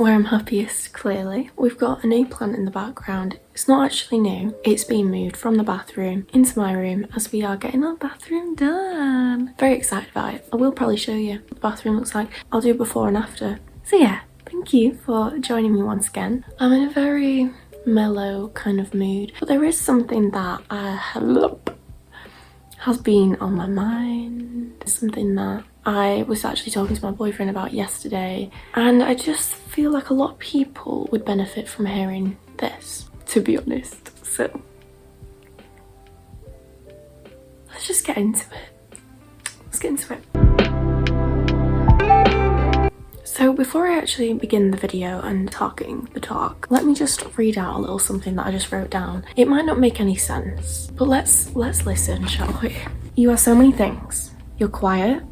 where I'm happiest, clearly. We've got a new plant in the background. It's not actually new. It's been moved from the bathroom into my room as we are getting our bathroom done. Very excited about it. I will probably show you what the bathroom looks like. I'll do before and after. So yeah, thank you for joining me once again. I'm in a very mellow kind of mood, but there is something that has been on my mind. Something that I was actually talking to my boyfriend about yesterday, and I just feel like a lot of people would benefit from hearing this, to be honest. So let's just get into it. Let's get into it. So before I actually begin the video and talking the talk, let me just read out a little something that I just wrote down. It might not make any sense, but let's listen, shall we? You are so many things. You're quiet,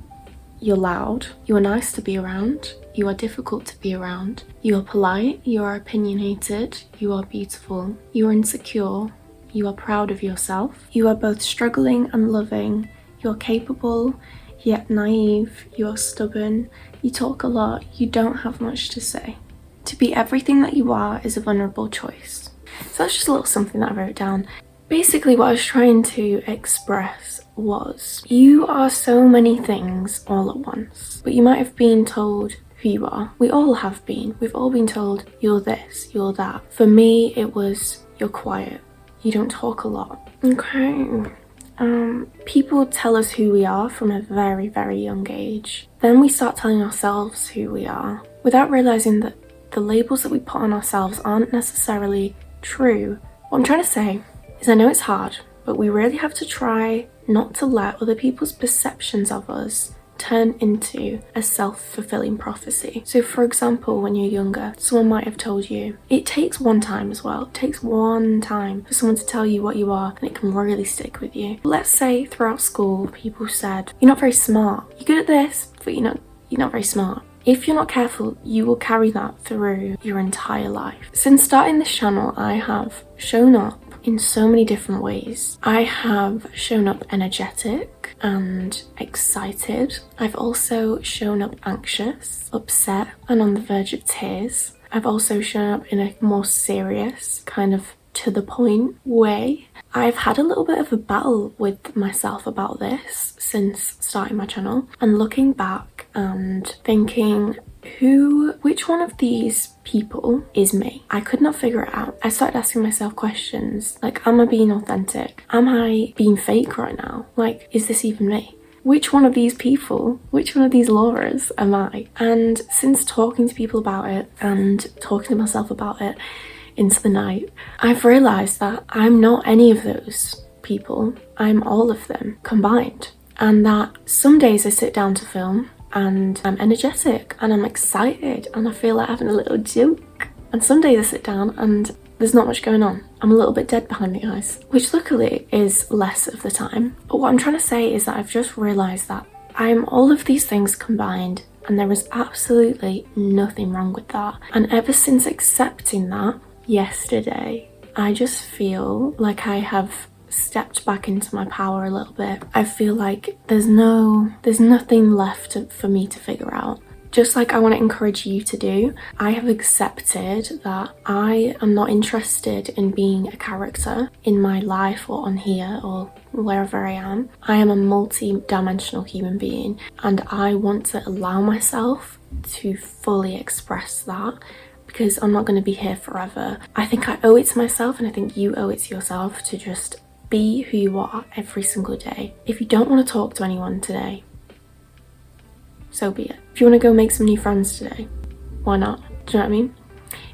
you're loud, you are nice to be around, you are difficult to be around, you are polite, you are opinionated, you are beautiful, you are insecure, you are proud of yourself, you are both struggling and loving, you are capable, yet naive, you are stubborn, you talk a lot, you don't have much to say. To be everything that you are is a vulnerable choice. So that's just a little something that I wrote down. Basically what I was trying to express was, you are so many things all at once, but you might have been told who you are. We all have been. We've all been told, you're this, you're that. For me, it was, you're quiet, you don't talk a lot. Okay. People tell us who we are from a very, very young age. Then we start telling ourselves who we are without realizing that the labels that we put on ourselves aren't necessarily true. What I'm trying to say is, I know it's hard, but we really have to try not to let other people's perceptions of us turn into a self-fulfilling prophecy. So for example, when you're younger, someone might have told you, it takes one time as well, it takes one time for someone to tell you what you are, and it can really stick with you. Let's say throughout school, people said, you're not very smart, you're good at this, but you're not very smart. If you're not careful, you will carry that through your entire life. Since starting this channel, I have shown up in so many different ways. I have shown up energetic and excited. I've also shown up anxious, upset, and on the verge of tears. I've also shown up in a more serious, kind of to the point way. I've had a little bit of a battle with myself about this since starting my channel, and looking back and thinking, which one of these people is me? I could not figure it out. I started asking myself questions like, am I being authentic? Am I being fake right now? Like, is this even me? Which one of these people, which one of these Lauras am I? And since talking to people about it and talking to myself about it into the night, I've realised that I'm not any of those people. I'm all of them combined. And that some days I sit down to film and I'm energetic and I'm excited and I feel like having a little joke. And some days I sit down and there's not much going on. I'm a little bit dead behind the eyes, which luckily is less of the time. But what I'm trying to say is that I've just realised that I'm all of these things combined, and there is absolutely nothing wrong with that. And ever since accepting that yesterday, I just feel like I have stepped back into my power a little bit. I feel like there's nothing left for me to figure out. Just like I want to encourage you to do, I have accepted that I am not interested in being a character in my life or on here or wherever I am. I am a multi-dimensional human being, and I want to allow myself to fully express that, because I'm not going to be here forever. I think I owe it to myself, and I think you owe it to yourself, to just be who you are every single day. If you don't want to talk to anyone today, so be it. If you want to go make some new friends today, why not? Do you know what I mean?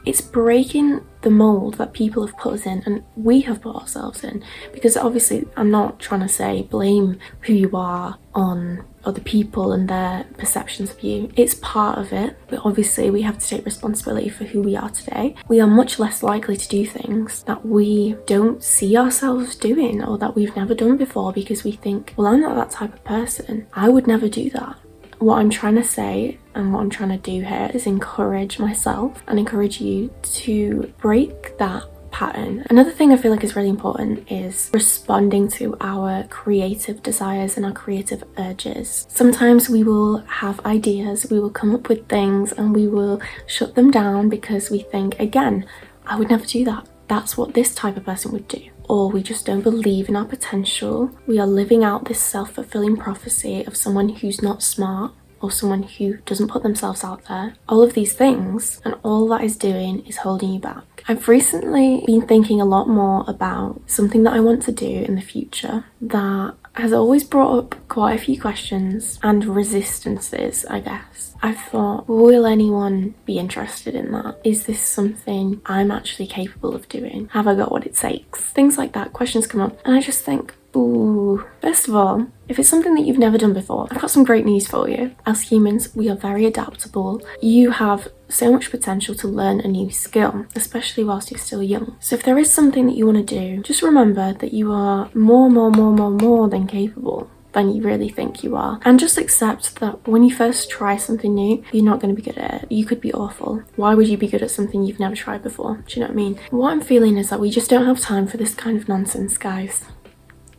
It's breaking the mold that people have put us in, and we have put ourselves in. Because obviously, I'm not trying to say blame who you are on other people and their perceptions of you. It's part of it, but obviously we have to take responsibility for who we are today. We are much less likely to do things that we don't see ourselves doing or that we've never done before, because we think, well, I'm not that type of person. I would never do that. What I'm trying to say and what I'm trying to do here is encourage myself and encourage you to break that pattern. Another thing I feel like is really important is responding to our creative desires and our creative urges. Sometimes we will have ideas, we will come up with things, and we will shut them down because we think, again, I would never do that. That's what this type of person would do. Or we just don't believe in our potential. We are living out this self-fulfilling prophecy of someone who's not smart, or someone who doesn't put themselves out there. All of these things, and all that is doing is holding you back. I've recently been thinking a lot more about something that I want to do in the future that has always brought up quite a few questions and resistances, I guess. I thought, will anyone be interested in that? Is this something I'm actually capable of doing? Have I got what it takes? Things like that, questions come up, and I just think, ooh, first of all, if it's something that you've never done before, I've got some great news for you. As humans, we are very adaptable. You have so much potential to learn a new skill, especially whilst you're still young. So if there is something that you want to do, just remember that you are more than capable than you really think you are. And just accept that when you first try something new, you're not going to be good at it. You could be awful. Why would you be good at something you've never tried before? Do you know what I mean? What I'm feeling is that we just don't have time for this kind of nonsense, guys.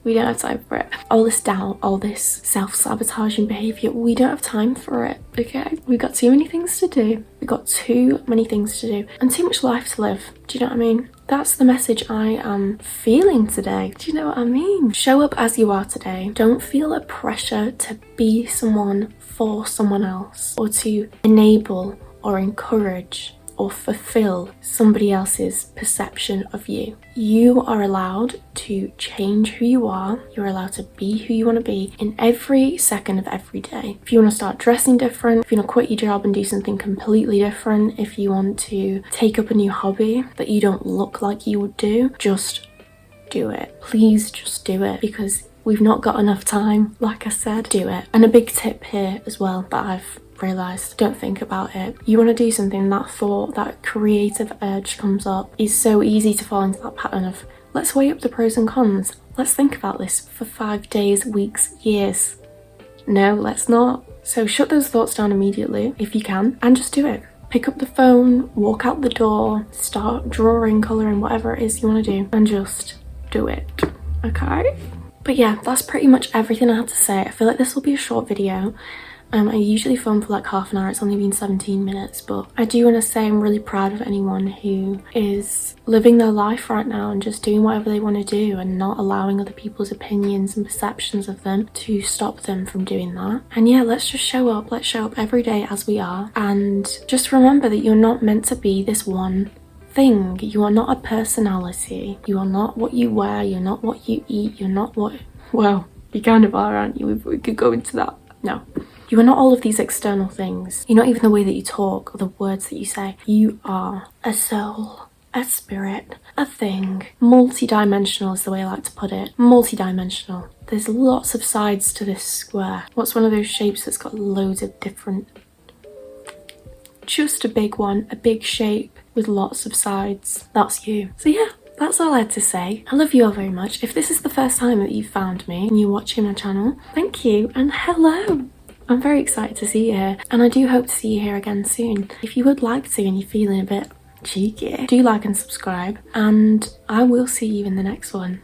We don't have time for it. All this doubt, all this self-sabotaging behaviour, we don't have time for it, okay? We've got too many things to do. We've got too many things to do and too much life to live. Do you know what I mean? That's the message I am feeling today. Do you know what I mean? Show up as you are today. Don't feel a pressure to be someone for someone else, or to enable or encourage or fulfill somebody else's perception of you. You are allowed to change who you are. You're allowed to be who you want to be in every second of every day. If you want to start dressing different, if you want to quit your job and do something completely different, if you want to take up a new hobby that you don't look like you would do, just do it. Please just do it, because we've not got enough time. Like I said, do it. And a big tip here as well that I've realised, don't think about it. You want to do something, that thought, that creative urge comes up, it's so easy to fall into that pattern of, let's weigh up the pros and cons. Let's think about this for 5 days, weeks, years. No, let's not. So shut those thoughts down immediately if you can, and just do it. Pick up the phone, walk out the door, start drawing, colouring, whatever it is you want to do, and just do it, okay? But yeah, that's pretty much everything I had to say. I feel like this will be a short video. I usually film for like half an hour, it's only been 17 minutes, but I do want to say I'm really proud of anyone who is living their life right now and just doing whatever they want to do and not allowing other people's opinions and perceptions of them to stop them from doing that. And yeah, let's just show up. Let's show up every day as we are, and just remember that you're not meant to be this one thing. You are not a personality. You are not what you wear. You're not what you eat. You're not what... Well, you kind of are, aren't you? If we could go into that. No. You are not all of these external things. You're not even the way that you talk or the words that you say. You are a soul, a spirit, a thing. Multi-dimensional is the way I like to put it. Multi-dimensional. There's lots of sides to this square. What's one of those shapes that's got loads of different... Just a big one, a big shape with lots of sides. That's you. So yeah. That's all I had to say. I love you all very much. If this is the first time that you've found me and you're watching my channel, thank you and hello. I'm very excited to see you here, and I do hope to see you here again soon. If you would like to and you're feeling a bit cheeky, do like and subscribe, and I will see you in the next one.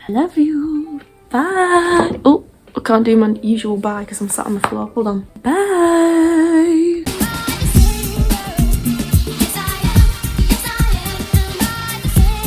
I love you. Bye. Oh, I can't do my usual bye because I'm sat on the floor. Hold on. Bye.